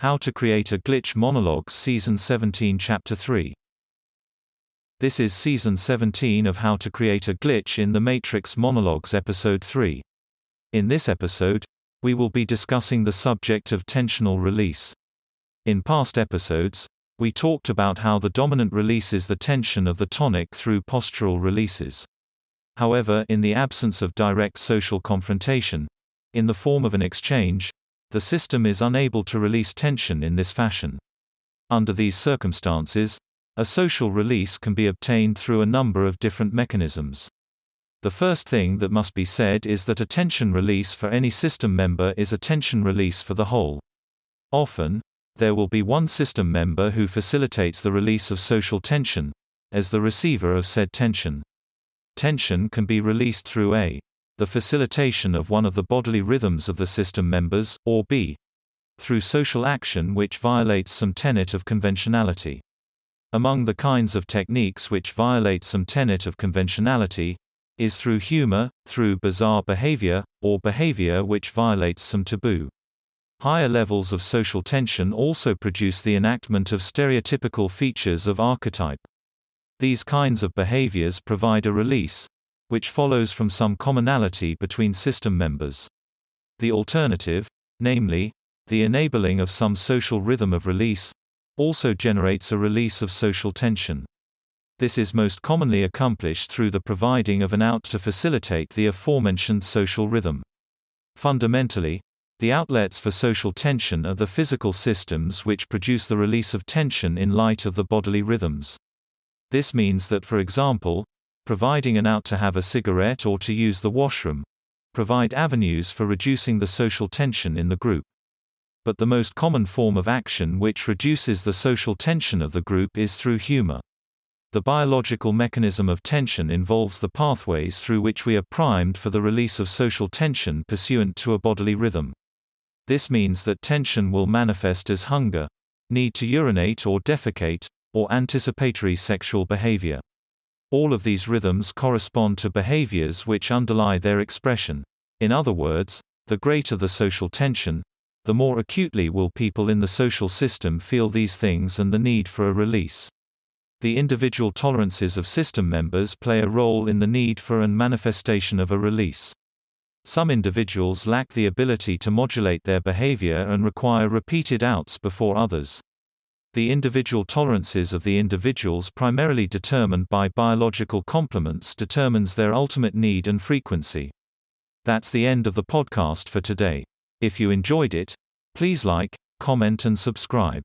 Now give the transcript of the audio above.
How to Create a Glitch Monologues Season 17 Chapter 3. This is Season 17 of How to Create a Glitch in the Matrix Monologues Episode 3. In this episode, we will be discussing the subject of tensional release. In past episodes, we talked about how the dominant releases the tension of the tonic through postural releases. However, in the absence of direct social confrontation, in the form of an exchange, the system is unable to release tension in this fashion. Under these circumstances, a social release can be obtained through a number of different mechanisms. The first thing that must be said is that a tension release for any system member is a tension release for the whole. Often, there will be one system member who facilitates the release of social tension, as the receiver of said tension. Tension can be released through a. the facilitation of one of the bodily rhythms of the system members, or b. through social action which violates some tenet of conventionality. Among the kinds of techniques which violate some tenet of conventionality, is through humor, through bizarre behavior, or behavior which violates some taboo. Higher levels of social tension also produce the enactment of stereotypical features of archetype. These kinds of behaviors provide a release, which follows from some commonality between system members. The alternative, namely, the enabling of some social rhythm of release, also generates a release of social tension. This is most commonly accomplished through the providing of an out to facilitate the aforementioned social rhythm. Fundamentally, the outlets for social tension are the physical systems which produce the release of tension in light of the bodily rhythms. This means that, for example, providing an out to have a cigarette or to use the washroom, provide avenues for reducing the social tension in the group. But the most common form of action which reduces the social tension of the group is through humor. The biological mechanism of tension involves the pathways through which we are primed for the release of social tension pursuant to a bodily rhythm. This means that tension will manifest as hunger, need to urinate or defecate, or anticipatory sexual behavior. All of these rhythms correspond to behaviors which underlie their expression. In other words, the greater the social tension, the more acutely will people in the social system feel these things and the need for a release. The individual tolerances of system members play a role in the need for and manifestation of a release. Some individuals lack the ability to modulate their behavior and require repeated outs before others. The individual tolerances of the individuals primarily determined by biological complements determines their ultimate need and frequency. That's the end of the podcast for today. If you enjoyed it, please like, comment and subscribe.